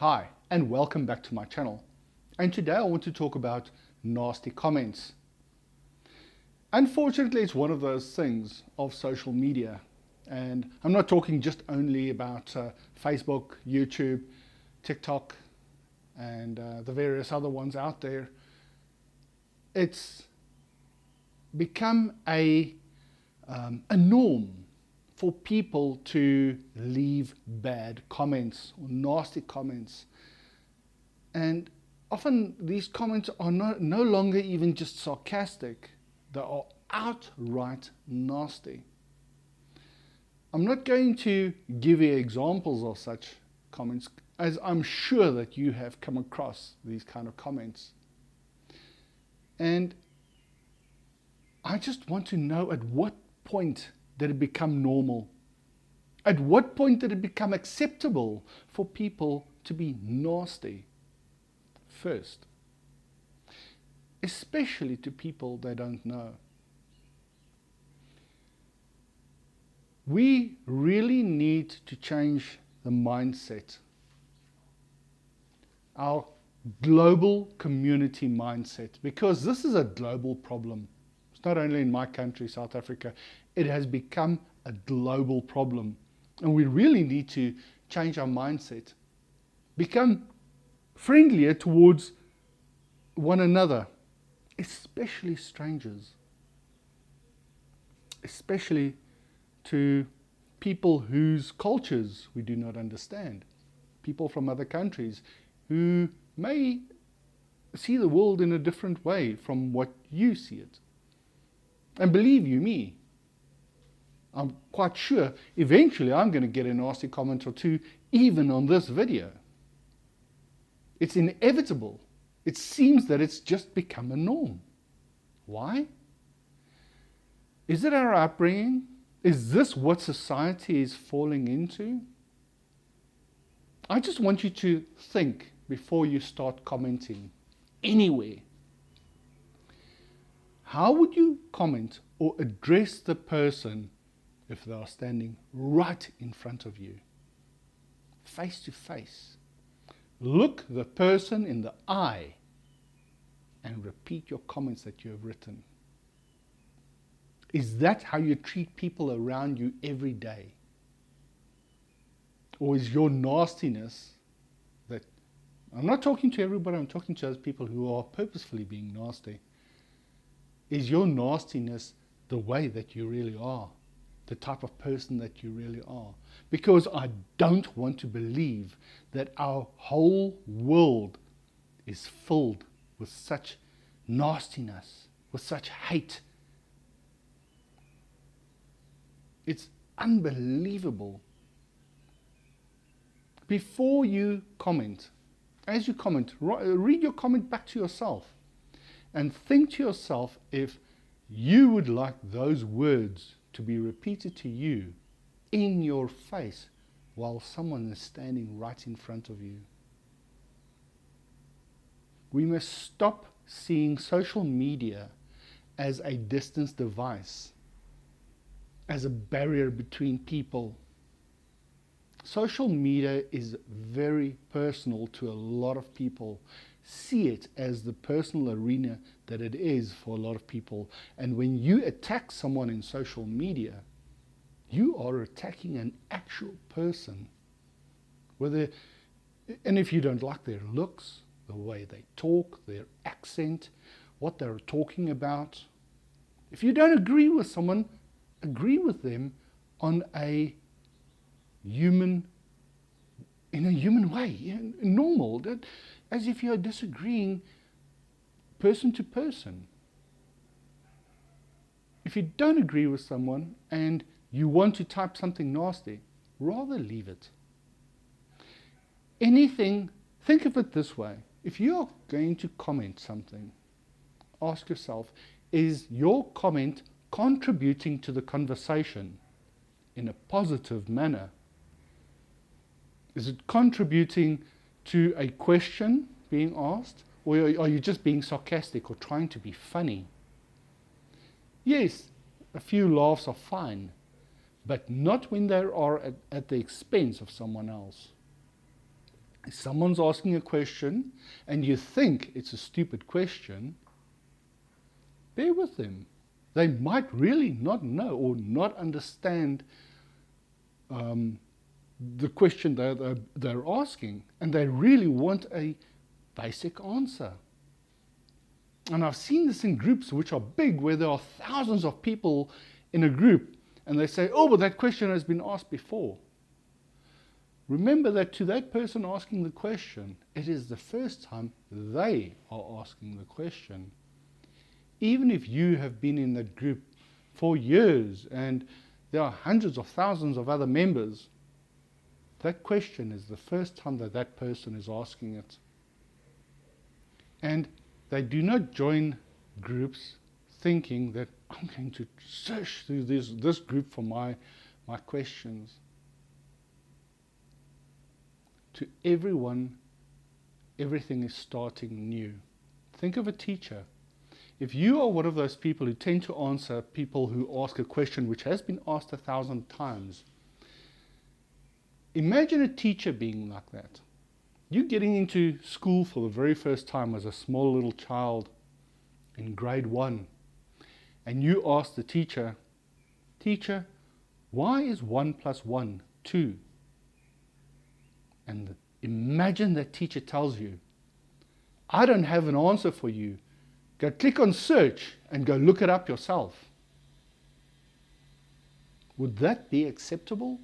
Hi, and welcome back to my channel. And today I want to talk about nasty comments. Unfortunately, it's one of those things of social media. And I'm not talking just only about Facebook, YouTube, TikTok, and the various other ones out there. It's become a norm for people to leave bad comments or nasty comments. And often these comments are no longer even just sarcastic, they are outright nasty. I'm not going to give you examples of such comments, as I'm sure that you have come across these kind of comments. And I just want to know, at what point did it become normal? At what point did it become acceptable for people to be nasty? First, especially to people they don't know. We really need to change the mindset, our global community mindset, because this is a global problem. It's not only in my country, South Africa, it has become a global problem. And we really need to change our mindset, become friendlier towards one another, especially strangers, especially to people whose cultures we do not understand, people from other countries who may see the world in a different way from what you see it. And believe you me, I'm quite sure eventually I'm going to get a nasty comment or two even on this video. It's inevitable. It seems that it's just become a norm. Why? Is it our upbringing? Is this what society is falling into? I just want you to think before you start commenting anywhere. How would you comment or address the person if they are standing right in front of you, face to face? Look the person in the eye and repeat your comments that you have written. Is that how you treat people around you every day? Or is your nastiness that, I'm not talking to everybody, I'm talking to those people who are purposefully being nasty. Is your nastiness the way that you really are? The type of person that you really are? Because I don't want to believe that our whole world is filled with such nastiness, with such hate. It's unbelievable. Before you comment, as you comment, read your comment back to yourself and think to yourself if you would like those words to be repeated to you in your face while someone is standing right in front of you. We must stop seeing social media as a distance device, as a barrier between people. Social media is very personal to a lot of people. See it as the personal arena that it is for a lot of people. And when you attack someone in social media, you are attacking an actual person. And if you don't like their looks, the way they talk, their accent, what they're talking about, if you don't agree with someone, agree with them on a human, in a human way, normal, as if you're disagreeing person to person. If you don't agree with someone and you want to type something nasty, rather leave it. Anything, think of it this way. If you are going to comment something, ask yourself, is your comment contributing to the conversation in a positive manner? Is it contributing to a question being asked? Or are you just being sarcastic or trying to be funny? Yes, a few laughs are fine, but not when they are at the expense of someone else. If someone's asking a question and you think it's a stupid question, bear with them. They might really not know or not understand the question they're asking, and they really want a basic answer. And I've seen this in groups which are big, where there are thousands of people in a group, and they say, oh, but that question has been asked before. Remember that to that person asking the question, it is the first time they are asking the question. Even if you have been in that group for years and there are hundreds of thousands of other members, that question is the first time that that person is asking it. And they do not join groups thinking that I'm going to search through this group for my questions. To everyone, everything is starting new. Think of a teacher. If you are one of those people who tend to answer people who ask a question which has been asked 1,000 times, imagine a teacher being like that. You getting into school for the very first time as a small little child in grade 1, and you ask the teacher, "Teacher, why is 1 plus 1 2? And imagine that teacher tells you, I don't have an answer for you. Go click on search and go look it up yourself. Would that be acceptable?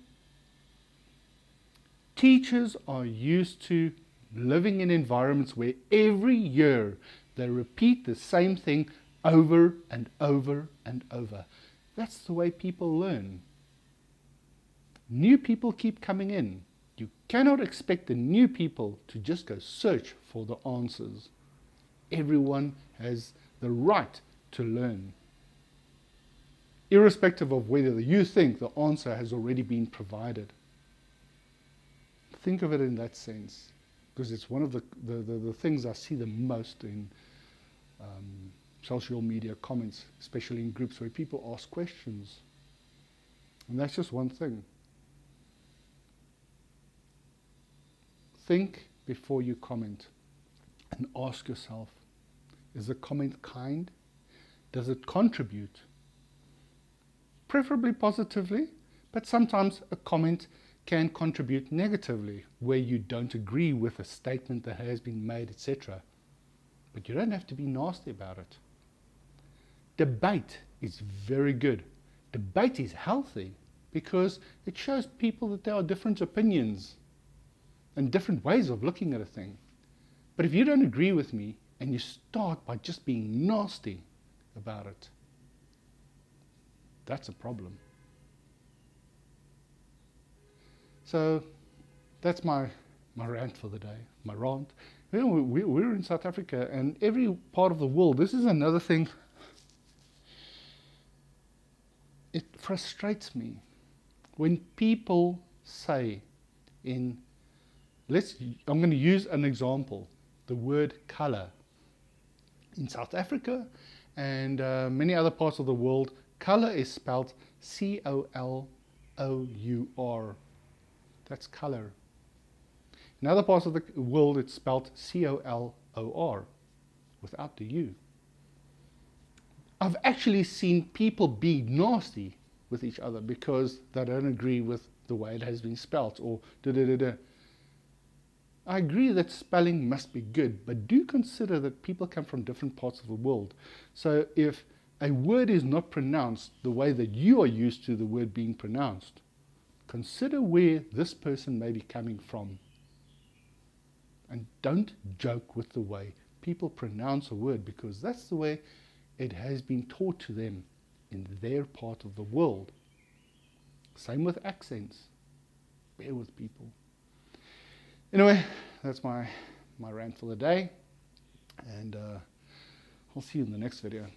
Teachers are used to living in environments where every year they repeat the same thing over and over and over. That's the way people learn. New people keep coming in. You cannot expect the new people to just go search for the answers. Everyone has the right to learn, irrespective of whether you think the answer has already been provided. Think of it in that sense, because it's one of the things I see the most in social media comments, especially in groups where people ask questions. And that's just one thing. Think before you comment and ask yourself, is the comment kind? Does it contribute? Preferably positively, but sometimes a comment can contribute negatively where you don't agree with a statement that has been made, etc. But you don't have to be nasty about it. Debate is very good. Debate is healthy because it shows people that there are different opinions and different ways of looking at a thing. But if you don't agree with me and you start by just being nasty about it, that's a problem. So that's my rant for the day, my rant. You know, we're in South Africa, and every part of the world, this is another thing. It frustrates me when people say I'm going to use an example, the word color. In South Africa and many other parts of the world, color is spelled C-O-L-O-U-R. That's color. In other parts of the world, it's spelled C-O-L-O-R, without the U. I've actually seen people be nasty with each other because they don't agree with the way it has been spelled, or da-da-da-da. I agree that spelling must be good, but do consider that people come from different parts of the world. So if a word is not pronounced the way that you are used to the word being pronounced, consider where this person may be coming from. And don't joke with the way people pronounce a word, because that's the way it has been taught to them in their part of the world. Same with accents. Bear with people. Anyway, that's my rant for the day, and I'll see you in the next video.